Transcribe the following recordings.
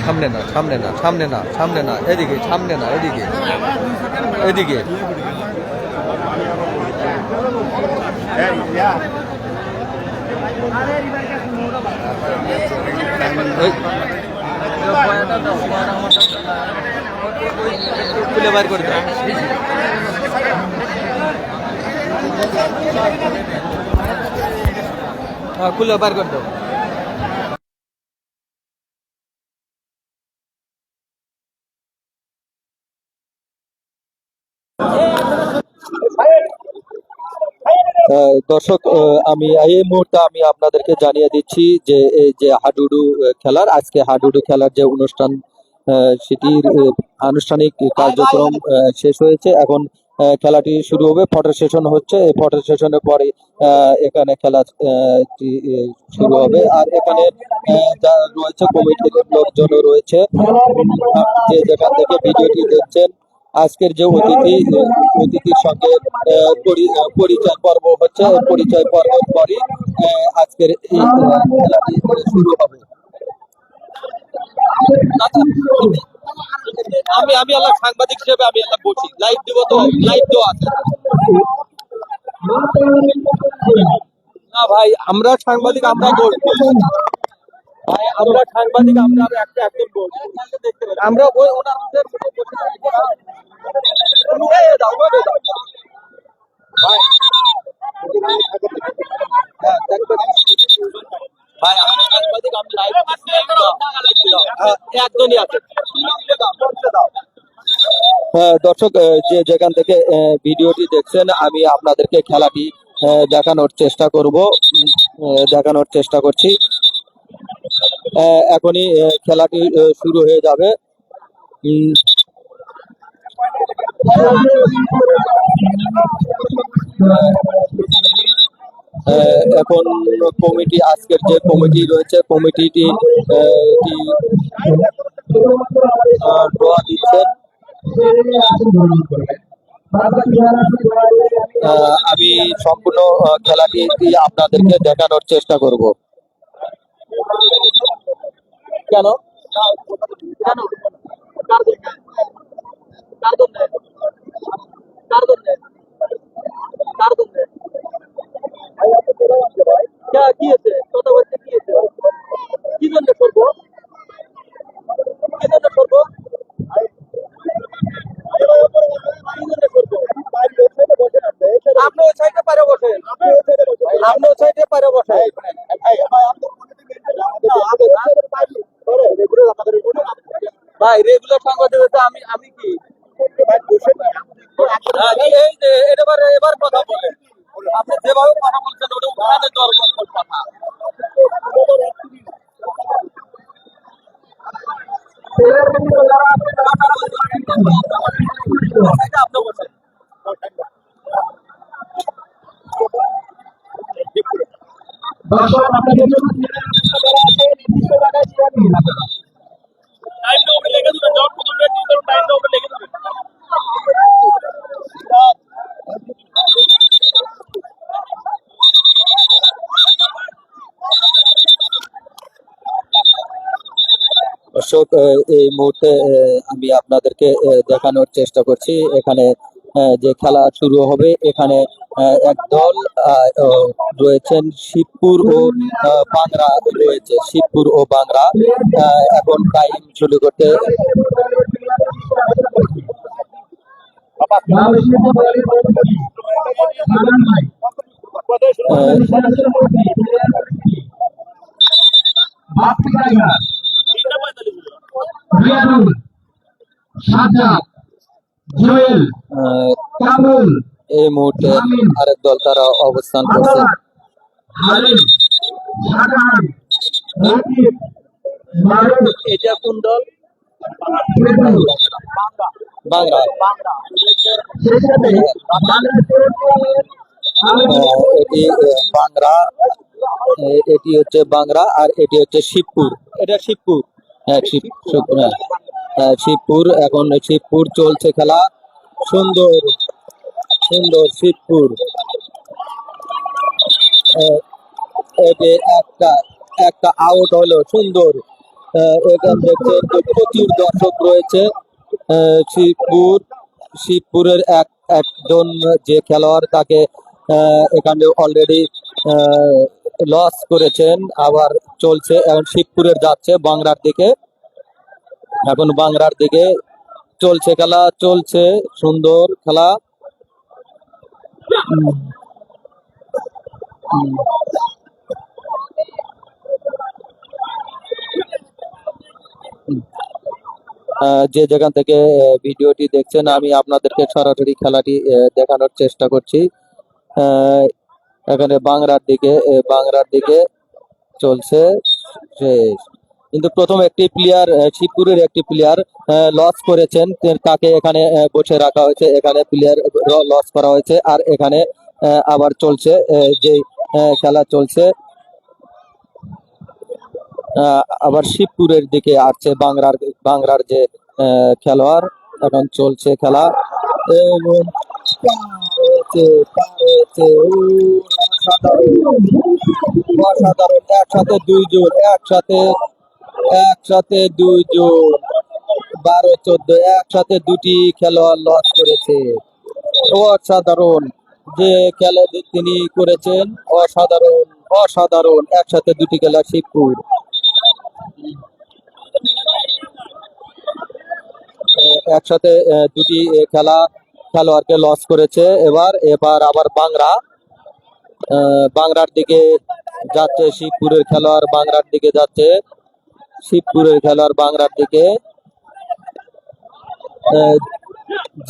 সামনে না, সামনে না, সামনে না, সামনে না, এদিকে, সামনে না, এদিকে, এদিকে। খুলে বাইর করে দাও, খুলে বাইর করে দাও। দর্শক, আমি এই মুহূর্তে আমি আপনাদেরকে জানিয়ে দিচ্ছি যে এই যে হাডুডু খেলার, আজকে হাডুডু খেলার যে অনুষ্ঠান, সেটির আনুষ্ঠানিক কার্যক্রম শেষ হয়েছে। এখন খেলাটি শুরু হবে, ফটো সেশন হচ্ছে। এই ফটো সেশনের পরে এখানে খেলা শুরু হবে। আর এখানে যা রয়েছে কমিটির লোকজনও রয়েছে, যে যেখান থেকে ভিডিওটি দেখছেন। আজকের যে অতিথির সঙ্গে পরিচয় পর্ব হচ্ছে, পরিচয় পর্বের পরে আজকের এই খেলাটি শুরু হবে। আমি আল্লাহ সাংবাদিক হিসেবে আমি আল্লাহ বলছি, লাইভ দিব তো, লাইভ তো আছে না ভাই, আমরা সাংবাদিক, আমরা বলবো ভাই, আমরা সাংবাদিক, আমরা একজন বলবো, আমরা ওনার ভাই, আমি সাংবাদিক, আমি লাইভ একজনই আছে। দর্শক, যে যেখান থেকে ভিডিওটি দেখছেন, আমি আপনাদেরকে খেলাটি দেখানোর চেষ্টা করছি। এখনই খেলাটি শুরু হয়ে যাবে। এখন কমিটি, আজকের যে কমিটি রয়েছে, কমিটিটি দোয়া দিচ্ছেন। আমি সম্পূর্ণ খেলাটি আপনাদেরকে দেখানোর চেষ্টা করব। কেন কি আছে কথা বলতে, কি আছে, কি জন্য করবো, কি জন্য করবো, আপনি ওই সাইডে পারে বসেন, আপনি ওই সাইডে পারে বসেন। ভাই রেগুলার সাংবাদিকতা, আমি কি এই যে এবার কথা বলেন, আপনি যেভাবে কথা বলছেন ওটা ওখানে দরকার কথা। আপনি বলছেন দর্শক, এই মুহূর্তে আমি আপনাদেরকে দেখানোর চেষ্টা করছি। এখানে যে খেলা শুরু হবে, এখানে একদল রয়েছেন শিবপুর ও বাংরা রয়েছে, শিবপুর ও বাংরা। এখন টাইম শুরু করতে এই মুহূর্তে আরেক দল তারা অবস্থান করছে। এটা কোন দল? বাংলা। এটি বাংলা, এটি হচ্ছে বাংলা, আর এটি হচ্ছে শিবপুর। এটা শিবপুর, হ্যাঁ শিবপুর। এখন শিবপুর চলছে খেলা, সুন্দর সুন্দর শিবপুর। আহ, এই যে একটা একটা আউট হলো সুন্দর। এখানে দেখছেন যে প্রচুর দর্শক রয়েছে। শিবপুরের একজন যে খেলোয়াড় তাকে এখানে অলরেডি লস করেছেন, আবার চলছে এখন শিবপুরের যাচ্ছে বাংলার দিকে। এখন বাংলার দিকে চলছে খেলা, চলছে সুন্দর খেলা। উম, উম, উম। যে যেখান থেকে ভিডিওটি দেখছেন, আমি আপনাদেরকে সরাসরি খেলাটি দেখানোর চেষ্টা করছি। আহ, এখানে বাংলার দিকে চলছে শেষ। কিন্তু প্রথম একটি প্লেয়ার, শিবপুরের একটি প্লেয়ার লস করেছেন, তাকে এখানে বসে রাখা হয়েছে, এখানে প্লেয়ার লস করা হয়েছে। আর এখানে আবার চলছে যে খেলা চলছে, আবার শিবপুরের দিকে আসছে বাংলার যে খেলোয়াড়। এখন চলছে খেলা এবং হয়েছে, হয়েছে, অসাধারণ, অসাধারণ। একসাথে দুইজন 12-14 একসাথে দুটি খেলোয়াড় লস করেছে। অসাধারণ যে খেলা তিনি করেছেন, অসাধারণ, অসাধারণ। একসাথে দুটি খেলা শিবপুর একসাথে দুটি খেলোয়াড়কে লস করেছে। এবার আবার বাংলার দিকে যাচ্ছে, শিবপুরের খেলোয়াড় বাংলার দিকে যাচ্ছে, শিবপুরের খেলোয়াড় বাংলার দিকে। আহ,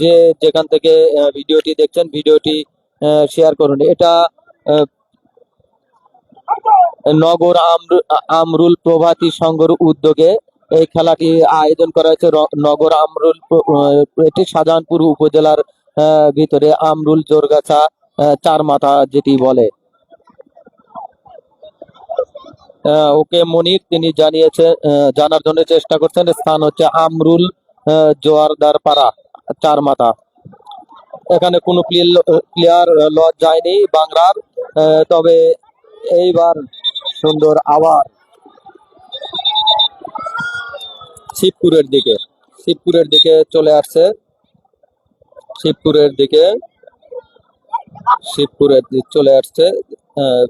যে যেখান থেকে ভিডিওটি দেখছেন, ভিডিওটি শেয়ার করুন। এটা আহ, নগর আমরুল প্রভাতী সংঘর উদ্যোগে এই খেলাটি আয়োজন করা হয়েছে। নগর এটি শাহজাহানপুর উপজেলার ভিতরে আমরুল জোরগাছা চার মাথা যেটি বলে। ওকে মনির তিনি জানার জন্য চেষ্টা করছেন, স্থান হচ্ছে আমরুল জোয়ারদার পাড়া চার মাথা। এখানে কোনো প্লেয়ার লস যায়নি বাংলার। তবে এইবার সুন্দর আবার শিবপুরের দিকে শিবপুরের দিকে চলে আসছে, শিবপুরের দিকে চলে আসছে। আহ,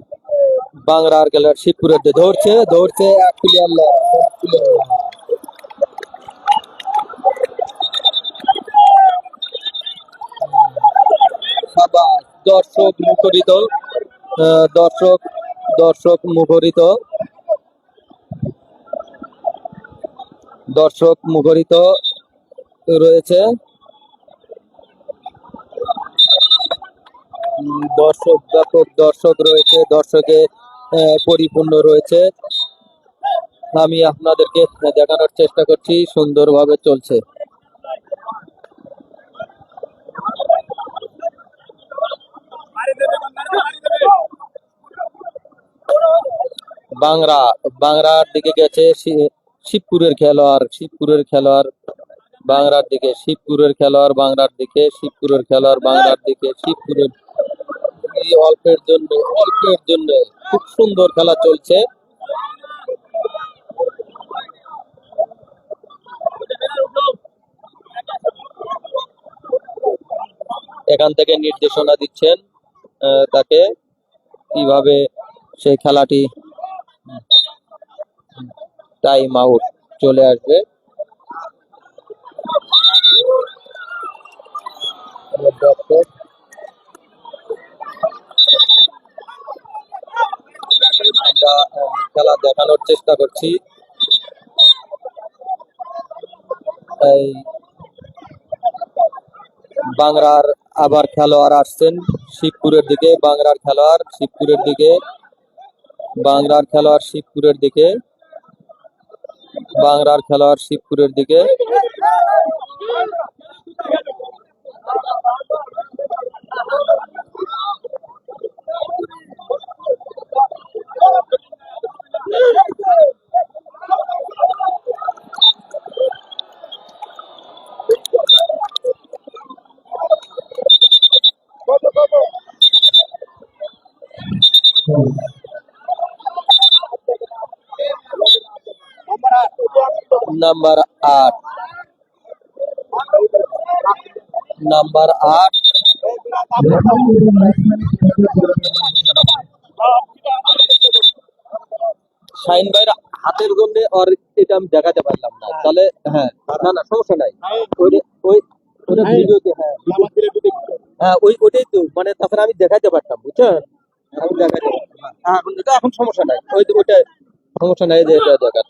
বাংলার খেলার শিবপুরের দিকে ধরছে, ধরছে এক প্লেয়ার লস, এক player loss। সাবাস, দর্শক মুখরিত, দর্শক দর্শক মুখরিত, দর্শক মুখরিত রয়েছে। ব্যাপক দর্শক রয়েছে, দর্শকে পরিপূর্ণ রয়েছে। আমি আপনাদেরকে দেখানোর চেষ্টা করছি, সুন্দরভাবে চলছে। বাংলা বাংলার দিকে গেছে শিবপুরের খেলোয়াড় বাংলার দিকে, শিবপুরের এই অল্পের জন্য খুব সুন্দর খেলা চলছে। এখান থেকে নির্দেশনা দিচ্ছেন তাকে কিভাবে সেই খেলাটি টাইম আউট চলে আসবে। দর্শক আমরা খেলা দেখানোর চেষ্টা করছি। এই বাংলার আবার খেলোয়াড় আসছেন শিবপুরের দিকে, বাংলার খেলোয়াড় শিবপুরের দিকে, বাংলার খেলোয়াড় শিবপুরের দিকে। নাম্বার 8, নাম্বার 8 শাহিন ভাইয়ের হাতের জন্য আর এটা আমি দেখাতে পারলাম না, তাহলে হ্যাঁ, না না সমস্যা নাই, ওই ওই ওটা ভিডিওতে, হ্যাঁ হ্যাঁ ওইটাই তো, মানে তাছাড়া আমি দেখাতে পারতাম, বুঝছেন, আমি দেখাতে পারতাম। হ্যাঁ, এখন সমস্যা নাই, ওইটা সমস্যা নাই, যে এটা দেখা।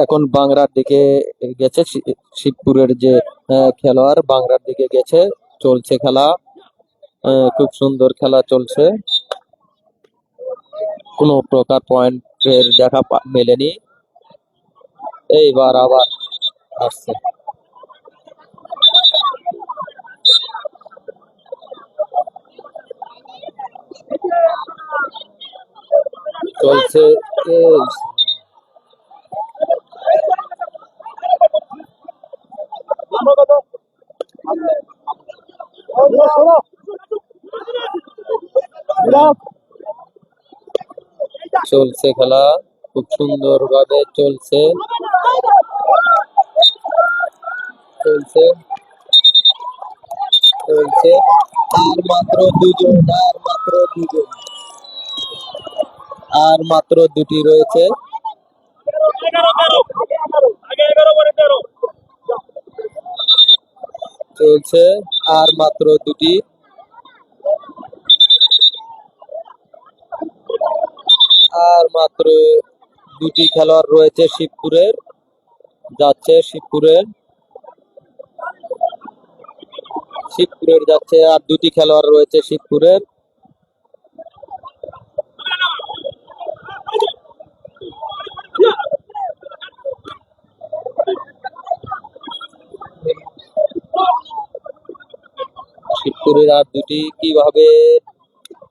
এখন বাংলার দিকে গেছে, শিবপুরের যে খেলোয়াড় বাংলার দিকে গেছে, চলছে খেলা, খুব সুন্দর খেলা চলছে, কোনো প্রকার পয়েন্টের দেখা মেলেনি, এইবার আবার আসছে, চলছে, এই চলছে খেলা, খুব সুন্দর ভাবে চলছে, চলছে, চলছে, আর মাত্র দুজন, আর মাত্র দুজন, আর মাত্র দুটি রয়েছে, চলছে, আর মাত্র দুটি, আর মাত্র দুটি খেলোয়াড় রয়েছে শিবপুরের, যাচ্ছে শিবপুরের যাচ্ছে, আর দুটি খেলোয়াড় রয়েছে শিবপুরের, শিবপুরের আর দুটি, কিভাবে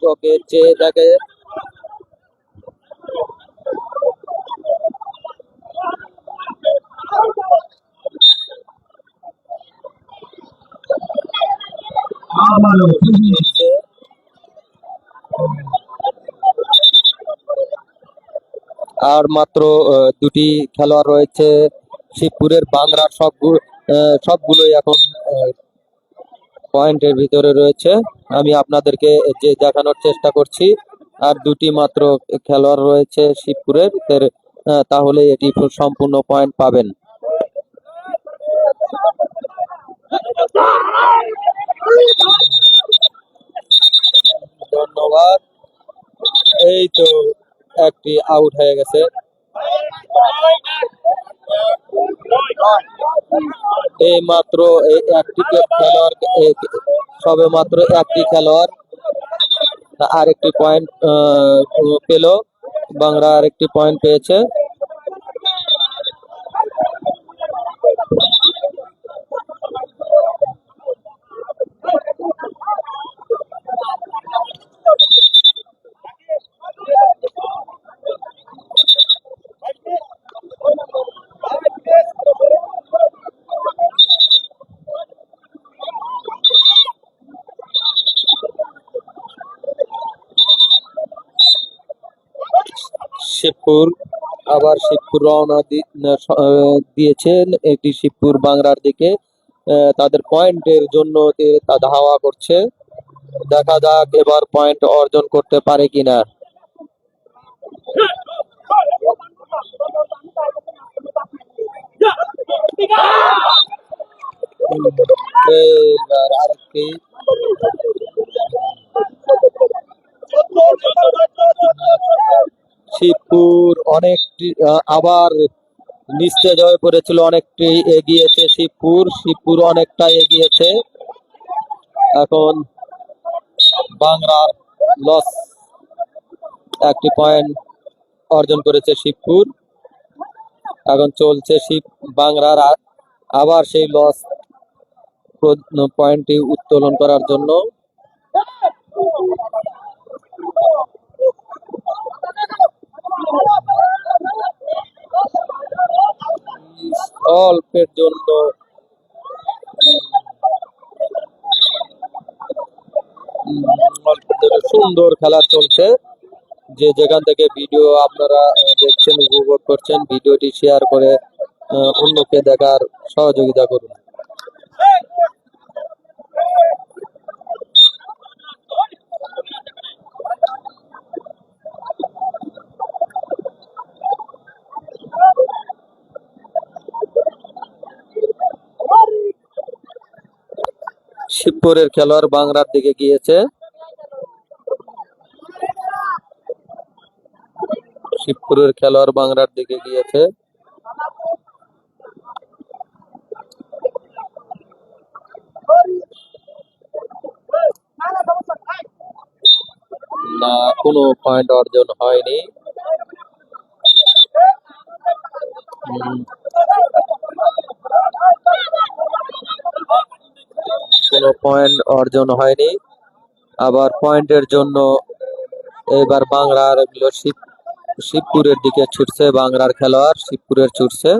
চোখে চেয়ে থাকে, আর মাত্র দুটি খেলোয়াড় রয়েছে শিবপুরের, বাংলার সবগুলোই এখন পয়েন্টের ভিতরে রয়েছে, আমি আপনাদেরকে যে দেখানোর চেষ্টা করছি, আর দুটি মাত্র খেলোয়াড় রয়েছে শিবপুরের, তাহলে এটি সম্পূর্ণ পয়েন্ট পাবেন। ধন্যবাদ, এই তো একটি আউট হয়ে গেছে, এই মাত্র একটি খেলোয়াড়, সবে মাত্র একটি খেলোয়াড় আরেকটি পয়েন্ট পেল, বাংলা আরেকটি পয়েন্ট পেয়েছে, শিবপুর, আবার শিবপুর রওনা দিয়েছেন, এটি শিবপুর বাংলার দিকে, তাদের পয়েন্টের জন্য ধাওয়া করছে, দেখা যাক এবার পয়েন্ট অর্জন করতে পারে কিনা, এইবার আরেকটি, শিবপুর অনেকটি আবার নিস্তেজ হয়ে পড়েছিল, অনেকটি এগিয়েছে শিবপুর অনেকটা এগিয়েছে, এখন বাংলার লস, একটি পয়েন্ট অর্জন করেছে শিবপুর, এখন চলছে বাংলার আবার সেই লস পয়েন্টটি উত্তোলন করার জন্য, অল্পের জন্য অল্প সুন্দর খেলা চলছে। যে যেখান থেকে ভিডিও আপনারা দেখছেন, উপভোগ করছেন, ভিডিওটি শেয়ার করে অন্যকে দেখার সহযোগিতা করুন। শিবপুরের খেলোয়াড় বাংলার দিকে গিয়েছে। শিবপুরের খেলোয়াড় বাংলার দিকে গিয়েছে। না, কোনো পয়েন্ট অর্জন হয়নি। কোনো পয়েন্ট অর্জন হয়নি। আবার পয়েন্টের জন্য এবার বাংলার শিবপুরের দিকে ছুটছে। বাংলার খেলোয়াড় শিবপুরের ছুটছে।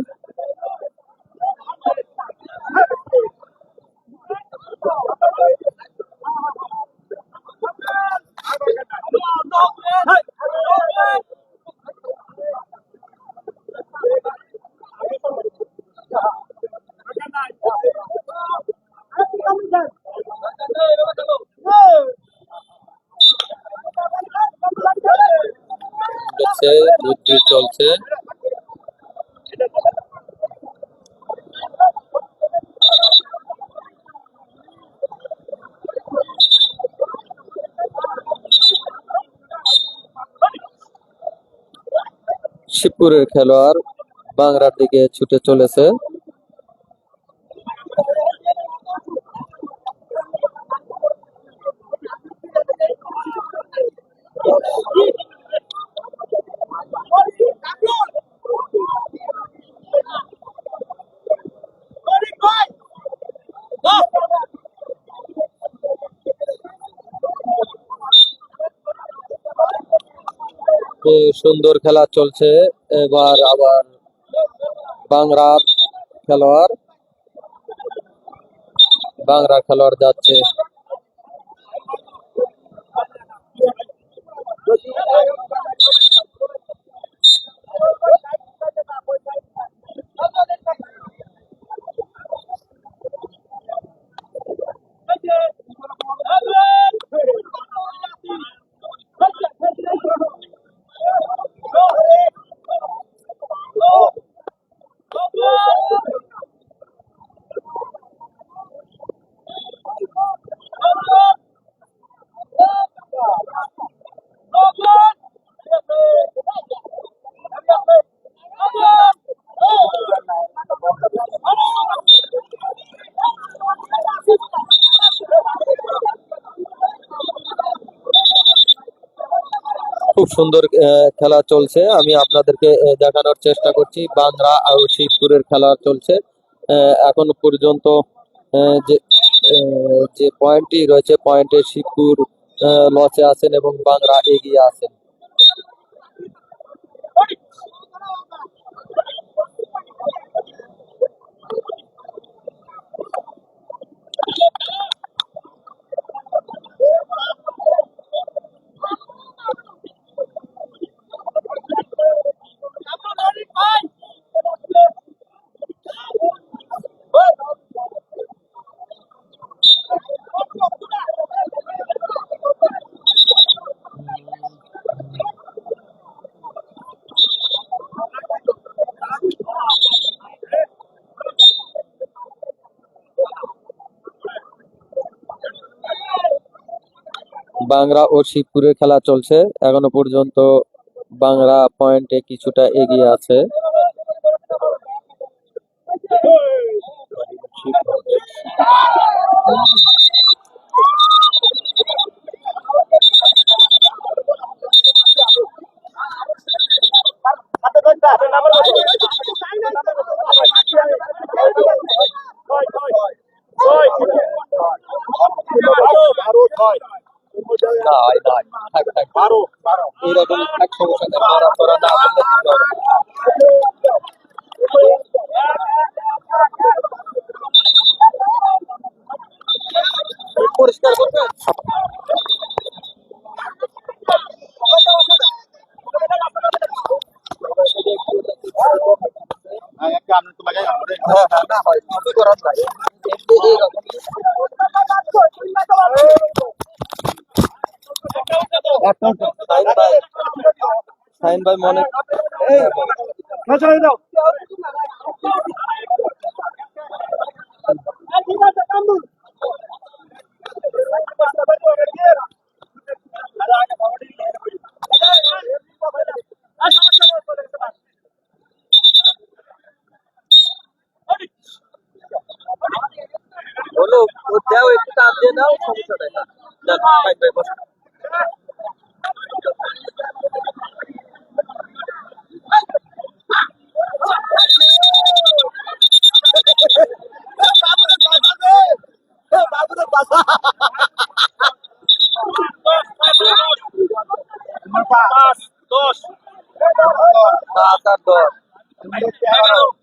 বুদ্ধি চলছে। শিবপুরের খেলোয়াড় বাংলার দিকে ছুটে চলেছে। সুন্দর খেলা চলছে। এবার আবার বাংলার খেলোয়াড় যাচ্ছে। খুব সুন্দর খেলা চলছে। আমি আপনাদেরকে দেখানোর চেষ্টা করছি। বাংলা আর শিবপুরের খেলা চলছে। এখন পর্যন্ত যে যে পয়েন্টটি রয়েছে, পয়েন্টে শিবপুর লসে আছেন এবং বাংলা এগিয়ে আছেন। বাংলা ও শিবপুরের খেলা চলছে। এখনো পর্যন্ত বাংলা পয়েন্টে কিছুটা এগিয়ে আছে। এরকম এক সমস্যাতে মারা পড়া না করলে কিন্তু হবে না। পরিষ্কার করবেন। হ্যাঁ হ্যাঁ, না হয় কিছু করার নাই, এমনি এইরকমই। সাইন ভাই, সাইন ভাই মনে হলো, ও দেও একটু টান দিয়ে নাও, সমস্যা নাই। যাক, সাইন ভাই বসো। পাঁচ আর 10।